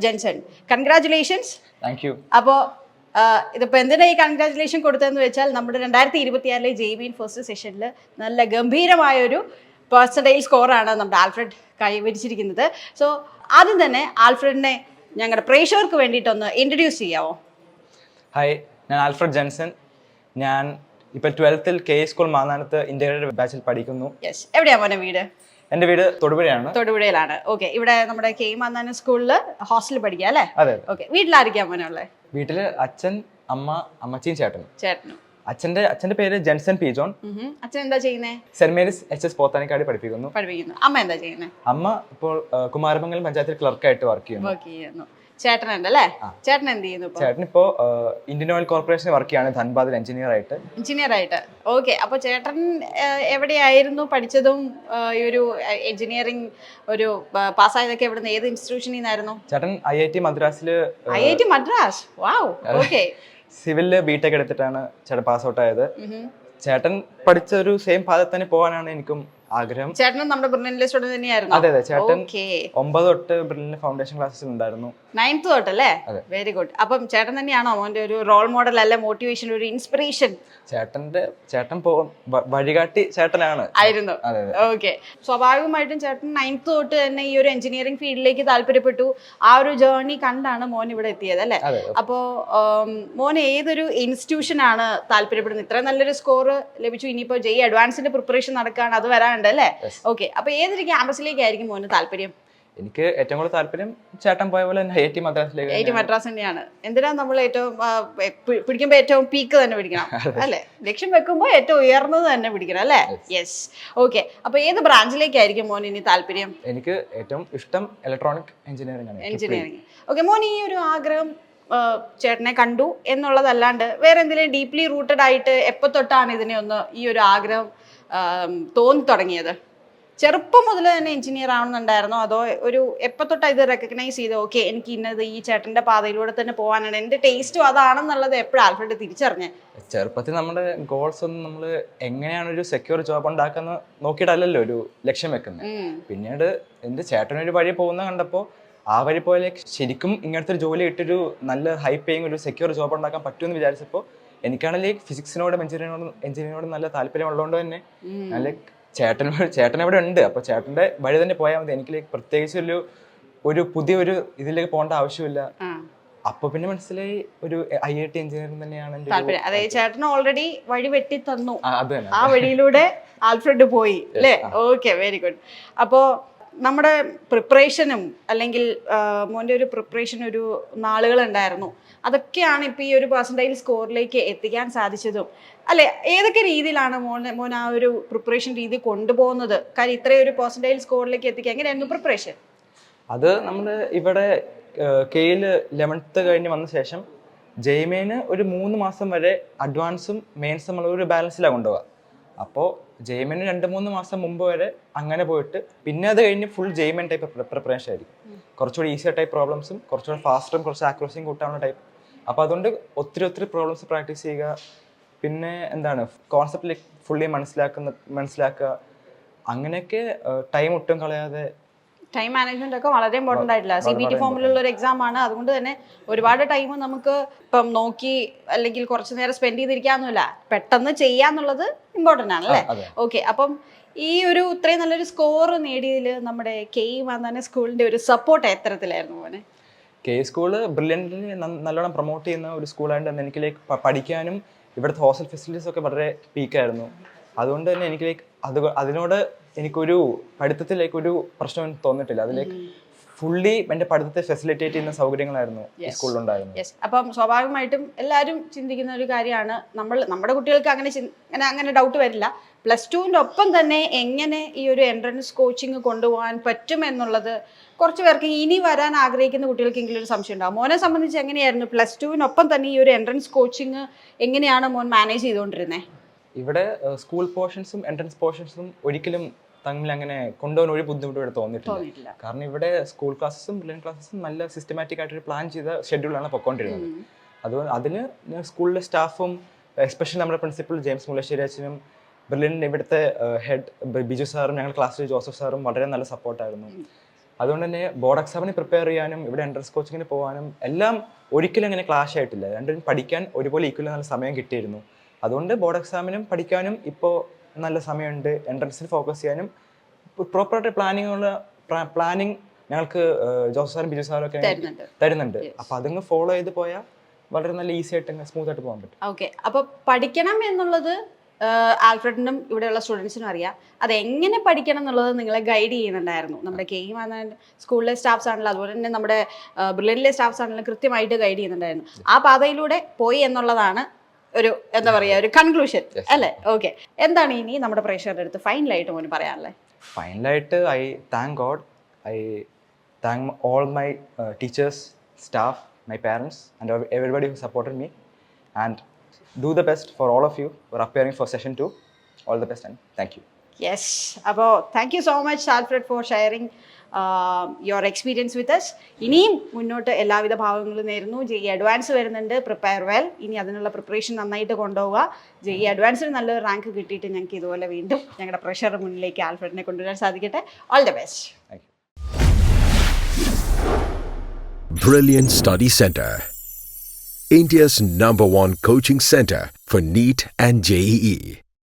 Jenson. Congratulations. Thank you. അപ്പോൾ ഇതിപ്പോൾ എന്തിനാ ഈ കൺഗ്രാറ്റുലേഷൻ കൊടുത്തതെന്ന് വെച്ചാൽ നമ്മുടെ 2026 ജെയ്മെയിൻ ഫസ്റ്റ് സെഷനിൽ നല്ല ഗംഭീരമായൊരു പെർസെൻറ്റേജ് സ്കോറാണ് നമ്മുടെ ആൽഫ്രഡ് കൈവരിച്ചിരിക്കുന്നത്. സോ ആദ്യം തന്നെ ആൽഫ്രഡിനെ ഞങ്ങളുടെ പ്രേക്ഷകർക്ക് വേണ്ടിയിട്ടൊന്ന് ഇൻട്രൊഡ്യൂസ് ചെയ്യാമോ? ഹായ്, ഞാൻ ആൽഫ്രഡ് ജെൻസൺ. ഞാൻ ഇപ്പോൾ 12th കെ സ്കൂൾ മാന്നാനത്ത് ഇൻ്റഗ്രേറ്റഡ് ബാച്ചിൽ പഠിക്കുന്നു. യെസ്. എവിടെയാണ് മോനെ വീട്? എൻ്റെ വീട് തൊടുപുഴയാണ്. തൊടുപുഴയിലാണ്. ഓക്കെ. ഇവിടെ നമ്മുടെ കെ മാന്നാനം സ്കൂളിൽ ഹോസ്റ്റലിൽ പഠിക്കുക അല്ലേ? അതെ. ഓക്കെ. വീട്ടിലായിരിക്കാം മോനെ ഉള്ളത്? വീട്ടിൽ അച്ഛൻ, അമ്മ, അമ്മച്ചിയും ചേട്ടനും. ചേട്ടനും. അച്ഛൻ്റെ പേര് ജെൻസൺ പി ജോൺ. അച്ഛൻ എന്താ ചെയ്യുന്നത്? സെന്റ് മേരീസ് HS പോത്താനിക്കാട് പഠിപ്പിക്കുന്നു. അമ്മ എന്താ ചെയ്യുന്നത്? അമ്മ ഇപ്പോൾ കുമാരമംഗലം പഞ്ചായത്തിൽ ക്ലർക്കായിട്ട് വർക്ക് ചെയ്യുന്നു. ചേട്ടനുണ്ടല്ലേ? ചേട്ടൻ എന്ത് ചെയ്യുന്നു? ചേട്ടൻ ഇപ്പോൾ ഇന്ത്യൻ ഓയിൽ കോർപ്പറേഷനിൽ വർക്ക് ചെയ്യാണ്, ധൻബാദിൽ എഞ്ചിനീയർ ആയിട്ട്. ഓക്കെ. അപ്പൊ ചേട്ടൻ എവിടെയായിരുന്നു പഠിച്ചതും ഈ ഒരു എഞ്ചിനീയറിംഗ് ഒരു പാസ്സായതൊക്കെ എവിടുന്ന്, ഏത് ഇൻസ്റ്റിറ്റ്യൂഷനിൽ നിന്നായിരുന്നു? ചേട്ടൻ IIT മദ്രാസിൽ. IIT മദ്രാസ്. വാവ്. ഓക്കെ. സിവിലില് BTech എടുത്തിട്ടാണ് ചേട്ടൻ പാസ് ഔട്ട് ആയത്. ചേട്ടൻ പഠിച്ച ഒരു സെയിം പാതയിൽ തന്നെ പോകാനാണ് എനിക്കും ആഗ്രഹം. ചേട്ടനും നമ്മുടെ ബ്രില്യൻ്റിലെ സ്റ്റുഡന്റ് തന്നെയായിരുന്നു? അതെ. ചേട്ടൻ 9 തൊട്ട് ബ്രില്യൻ്റ് ഫൗണ്ടേഷൻ ക്ലാസ്സിൽ ഉണ്ടായിരുന്നു. 9th തൊട്ടല്ലേ? Very good. അപ്പം ചേട്ടൻ തന്നെയാണോ അവന്റെ ഒരു റോൾ മോഡൽ, അല്ല മോട്ടിവേഷൻ, ഒരു ഇൻസ്പിറേഷൻ? ചേട്ടൻ വഴികാട്ടി ചേട്ടനാണ് ആയിരുന്നു. ഓക്കെ. സ്വാഭാവികമായിട്ടും ചേട്ടൻ 9th തൊട്ട് തന്നെ ഈ ഒരു എഞ്ചിനീയറിംഗ് ഫീൽഡിലേക്ക് താല്പര്യപ്പെട്ടു. ആ ഒരു ജേർണി കണ്ടാണ് മോൻ ഇവിടെ എത്തിയത് അല്ലേ? അപ്പോ മോൻ ഏതൊരു ഇൻസ്റ്റിറ്റ്യൂഷനാണ് താല്പര്യപ്പെടുന്നത്? ഇത്രയും നല്ലൊരു സ്കോർ ലഭിച്ചു, ഇനിയിപ്പോ JEE അഡ്വാൻസിന്റെ പ്രിപ്പറേഷൻ നടക്കാണ്, അത് വരാനുണ്ട് അല്ലേ? ഓക്കെ. അപ്പൊ ഏതൊരു ക്യാമ്പസിലേക്കായിരിക്കും മോന് താല്പര്യം? എനിക്ക് ഏറ്റവും കൂടുതൽ താല്പര്യം ചേട്ടൻ പോയ പോലെ IIT മദ്രാസിലേക്ക്. IIT മദ്രാസ് തന്നെയാണ്. എന്തിനാ നമ്മൾ ഏറ്റവും പിടിക്കുമ്പോൾ ഏറ്റവും പീക്ക് തന്നെ പിടിക്കണം അല്ലേ? ലക്ഷ്യം വെക്കുമ്പോൾ ഏറ്റവും ഉയർന്നത് തന്നെ പിടിക്കണം അല്ലേ? യെസ്. ഓക്കെ. അപ്പൊ ഏത് ബ്രാഞ്ചിലേക്കായിരിക്കും മോൻ ഇനി താല്പര്യം? എനിക്ക് ഏറ്റവും ഇഷ്ടം ഇലക്ട്രോണിക് എഞ്ചിനീയറിംഗ് ആണ്. ഓക്കെ. മോൻ ഈ ഒരു ആഗ്രഹം ചേട്ടനെ കണ്ടു എന്നുള്ളതല്ലാണ്ട് വേറെ എന്തെങ്കിലും ഡീപ്ലി റൂട്ടഡ് ആയിട്ട് എപ്പോ തൊട്ടാണ് ഇതിനെ ഒന്ന് ഈ ഒരു ആഗ്രഹം തോന്നി തുടങ്ങിയത്? ചെറുപ്പം മുതൽ തന്നെ എഞ്ചിനീയർ ആവണമെന്നുണ്ടായിരുന്നോ, അതോ ഒരു എപ്പോ തൊട്ടാ ഇത് റെക്കഗ്നൈസ് ചെയ്ത് ഓക്കെ എനിക്ക് ഇന്നത് ഈ ചേട്ടന്റെ പാതയിലൂടെ തന്നെ പോകാനാണ്, എന്റെ ടേസ്റ്റും അതാണെന്നുള്ളത് എപ്പോഴും ആൽഫ്രഡ് തിരിച്ചറിഞ്ഞേ? ചെറുപ്പത്തിൽ നമ്മുടെ ഗോൾസ് ഒന്നും നമ്മൾ എങ്ങനെയാണ് ഒരു സെക്യൂർ ജോബ് ഉണ്ടാക്കുന്ന നോക്കിയിട്ടല്ലല്ലോ ഒരു ലക്ഷ്യം വെക്കുന്നത്. പിന്നീട് എന്റെ ചേട്ടനൊരു വഴി പോകുന്ന കണ്ടപ്പോൾ ആ വഴി പോലെ ശരിക്കും ഇങ്ങനത്തെ ഒരു ജോലി ഇട്ടൊരു നല്ല ഹൈ പേയിങ് ഒരു സെക്യൂർ ജോബ് ഉണ്ടാക്കാൻ പറ്റുമെന്ന് വിചാരിച്ചപ്പോൾ എനിക്കാണെങ്കിൽ ഫിസിക്സിനോടും എഞ്ചിനീയറിനോടും നല്ല താല്പര്യം ഉള്ളതുകൊണ്ട് തന്നെ നല്ല ചേട്ടൻ ഇവിടെ ഉണ്ട്. അപ്പൊ ചേട്ടന്റെ വഴി തന്നെ പോയാൽ മതി, എനിക്ക് പ്രത്യേകിച്ച് ഒരു പുതിയൊരു ഇതിലേക്ക് പോകേണ്ട ആവശ്യമില്ല. അപ്പൊ പിന്നെ മനസ്സിലായി ഒരു IIT എഞ്ചിനീയറിംഗ് തന്നെയാണ് താല്പര്യം. അതായത് ചേട്ടൻ ഓൾറെഡി വഴി വെട്ടി തന്നു, ആ വഴിയിലൂടെ ആൽഫ്രഡ് പോയി അല്ലേ? ഓക്കെ. Very good. അപ്പോ നമ്മുടെ പ്രിപ്പറേഷനും അല്ലെങ്കിൽ മോൻ്റെ ഒരു പ്രിപ്പറേഷൻ ഒരു നാളുകൾ ഉണ്ടായിരുന്നു, അതൊക്കെയാണ് ഇപ്പം ഈ ഒരു പെർസെൻറ്റേജ് സ്കോറിലേക്ക് എത്തിക്കാൻ സാധിച്ചതും അല്ലെ? ഏതൊക്കെ രീതിയിലാണ് മോൻ ആ ഒരു പ്രിപ്പറേഷൻ രീതി കൊണ്ടുപോകുന്നത്? കാര്യം ഇത്രയും ഒരു പെർസെൻറ്റേജ് സ്കോറിലേക്ക് എത്തിക്കാൻ എങ്ങനെയായിരുന്നു പ്രിപ്പറേഷൻ? അത് നമ്മൾ ഇവിടെ കെയിൽ 11th കഴിഞ്ഞ് വന്ന ശേഷം ജെയ്മെയിന് ഒരു 3 മാസം വരെ അഡ്വാൻസും മെയിൻസും നമ്മൾ ഒരു ബാലൻസിലാണ് കൊണ്ടുപോകുക. അപ്പോൾ ജെയ്മെയിന് 2-3 മാസം മുമ്പ് വരെ അങ്ങനെ പോയിട്ട് പിന്നെ അത് കഴിഞ്ഞ് ഫുൾ ജെയ്മെയിൻ ടൈപ്പ് പ്രിപ്പറേഷൻ ആയിരിക്കും. കുറച്ചുകൂടി ഈസിയർ ടൈപ്പ് പ്രോബ്ലംസും കുറച്ചുകൂടി ഫാസ്റ്ററും കുറച്ച് ആക്യുറസിയും കൂട്ടാനുള്ള ടൈപ്പ്. അപ്പോൾ അതുകൊണ്ട് ഒത്തിരി പ്രോബ്ലംസ് പ്രാക്ടീസ് ചെയ്യുക. പിന്നെ എന്താണ് കോൺസെപ്റ്റ് ഫുള്ളി മനസ്സിലാക്കുക. അങ്ങനെയൊക്കെ ടൈം ഒട്ടും കളയാതെ. ടൈം മാനേജ്മെന്റ് ഒക്കെ വളരെ ഇമ്പോർട്ടൻ്റ് ആയിട്ടില്ല. CBT ഫോമിലുള്ള ഒരു എക്സാം ആണ്, അതുകൊണ്ട് തന്നെ ഒരുപാട് ടൈം നമുക്ക് ഇപ്പം നോക്കി അല്ലെങ്കിൽ കുറച്ച് നേരം സ്പെൻഡ് ചെയ്തിരിക്കാന്നില്ല, പെട്ടെന്ന് ചെയ്യാന്നുള്ളത് ഇമ്പോർട്ടൻ്റ് ആണ് അല്ലേ? ഓക്കെ. അപ്പം ഈ ഒരു ഇത്രയും നല്ലൊരു സ്കോർ നേടിയതിൽ നമ്മുടെ KE മാന്നാനം സ്കൂളിന്റെ ഒരു സപ്പോർട്ട് എത്തരത്തിലായിരുന്നു മോനെ? KE സ്കൂള് ബ്രില്യൻ്റിനെ നല്ലോണം പ്രൊമോട്ട് ചെയ്യുന്ന ഒരു സ്കൂളായിട്ട് തന്നെ എനിക്ക് പഠിക്കാനും ഇവിടുത്തെ ഹോസ്റ്റൽ ഫെസിലിറ്റീസ് ഒക്കെ വളരെ പീക്കായിരുന്നു. അതുകൊണ്ട് തന്നെ എനിക്ക് അതിനോട് എനിക്കൊരു പഠിത്തത്തിലേക്കൊരു പ്രശ്നം തോന്നിയിട്ടില്ല. അതിലേക്ക് ഫുള്ളി എൻ്റെ പഠിത്തത്തെ ഫെസിലിറ്റേറ്റ് ചെയ്യുന്ന സൗകര്യങ്ങളായിരുന്നു ഈ സ്കൂളിലുണ്ടായിരുന്നു. അപ്പം സ്വാഭാവികമായിട്ടും എല്ലാവരും ചിന്തിക്കുന്ന ഒരു കാര്യമാണ്, നമ്മുടെ കുട്ടികൾക്ക് അങ്ങനെ ഡൗട്ട് വരില്ല. +2ൻ്റെ ഒപ്പം തന്നെ എങ്ങനെ ഈ ഒരു എൻട്രൻസ് കോച്ചിങ് കൊണ്ടുപോകാൻ പറ്റും എന്നുള്ളത് കുറച്ച് പേർക്ക് ഇനി വരാൻ ആഗ്രഹിക്കുന്ന കുട്ടികൾക്കെങ്കിലും ഒരു സംശയം ഉണ്ടാവും. മോനെ സംബന്ധിച്ച് എങ്ങനെയായിരുന്നു +2വിനൊപ്പം തന്നെ ഈ ഒരു എൻട്രൻസ് കോച്ചിങ് എങ്ങനെയാണ് മോൻ മാനേജ് ചെയ്തുകൊണ്ടിരുന്നത്? ഇവിടെ സ്കൂൾ പോർഷൻസും എൻട്രൻസ് പോർഷൻസും ഒരിക്കലും തമ്മിൽ അങ്ങനെ കൊണ്ടുപോകാൻ ഒരു ബുദ്ധിമുട്ടും ഇവിടെ തോന്നിയിട്ടില്ല. കാരണം ഇവിടെ സ്കൂൾ ക്ലാസ്സസും ബ്രില്യൻ്റ് ക്ലാസ്സസും നല്ല സിസ്റ്റമാറ്റിക് ആയിട്ടൊരു പ്ലാൻ ചെയ്ത ഷെഡ്യൂളാണ് പൊയ്ക്കൊണ്ടിരുന്നത്. അതുകൊണ്ട് അതിന് സ്കൂളിലെ സ്റ്റാഫും എസ്പെഷ്യലി നമ്മുടെ പ്രിൻസിപ്പൽ ജെയിംസ് മുല്ലശ്ശേരി അച്ഛനും ബ്രില്യൻ്റ് ഇവിടുത്തെ ഹെഡ് ബിജു സാറും ഞങ്ങളുടെ ക്ലാസ്സിലെ ജോസഫ് സാറും വളരെ നല്ല സപ്പോർട്ടായിരുന്നു. അതുകൊണ്ട് തന്നെ ബോർഡ് എക്സാമിന് പ്രിപ്പയർ ചെയ്യാനും ഇവിടെ എൻട്രൻസ് കോച്ചിങ്ങിന് പോകാനും എല്ലാം ഒരിക്കലും അങ്ങനെ ക്ലാഷ് ആയിട്ടില്ല. രണ്ടും പഠിക്കാൻ ഒരുപോലെ ഈക്വലി നല്ല സമയം കിട്ടിയിരുന്നു. അതുകൊണ്ട് ബോർഡ് എക്സാമിനും പഠിക്കാനും ഇപ്പോൾ നല്ല സമയമുണ്ട്. എൻട്രൻസിന് ഫോക്കസ് ചെയ്യാനും പ്രോപ്പറായിട്ട് പ്ലാനിങ് ഞങ്ങൾക്ക് ജോസ് സാറും ബിജു സാറും ഒക്കെ തരുന്നുണ്ട്. അപ്പോൾ അതങ്ങ് ഫോളോ ചെയ്ത് പോയാൽ വളരെ നല്ല ഈസി ആയിട്ട് സ്മൂത്ത് ആയിട്ട് പോകാൻ പറ്റും. ഓക്കെ, അപ്പോൾ പഠിക്കണം എന്നുള്ളത് ആൽഫ്രഡിനും ഇവിടെയുള്ള സ്റ്റുഡൻസിനും അറിയാം. അത് എങ്ങനെ പഠിക്കണം എന്നുള്ളത് നിങ്ങളെ ഗൈഡ് ചെയ്യുന്നുണ്ടായിരുന്നു. നമ്മുടെ കെയും സ്കൂളിലെ സ്റ്റാഫ്സ് ആണെങ്കിലും അതുപോലെ തന്നെ നമ്മുടെ ബ്രില്യൻറ്റിലെ സ്റ്റാഫ്സ് ആണെങ്കിലും കൃത്യമായിട്ട് ഗൈഡ് ചെയ്യുന്നുണ്ടായിരുന്നു. ആ പാതയിലൂടെ പോയി എന്നുള്ളതാണ് ഒരു എന്താ പറയുക ഒരു കൺക്ലൂഷൻ അല്ലേ? ഓക്കെ, എന്താണ് ഇനി നമ്മുടെ പ്രേക്ഷകരുടെ അടുത്ത് ഫൈനലായിട്ട് മോന് പറയാനുള്ളത്? ഫൈനലായിട്ട് I thank God, I thank all my teachers, staff, my parents and everybody who supported me, and do the best for all of you who are appearing for session 2. All the best and thank you. Yes, അപ്പോൾ thank you so much Alfred for sharing your experience with us. ഇനിയും മുന്നോട്ട് എല്ലാവിധ ഭാവങ്ങളും നേരുന്നു. JEE advance വരുന്നുണ്ട്, prepare well. ഇനി അതിനുള്ള preparation നന്നായിട്ട് കൊണ്ടുപോവുക. JEE അഡ്വാൻസിന് നല്ലൊരു റാങ്ക് കിട്ടിയിട്ട് ഞങ്ങൾക്ക് ഇതുപോലെ വീണ്ടും ഞങ്ങളുടെ പ്രഷറുടെ മുന്നിലേക്ക് ആൽഫ്രഡിനെ കൊണ്ടുവരാൻ സാധിക്കട്ടെ. All the best. Thank you. Brilliant Study Center, India's #1 coaching center for NEET and JEE.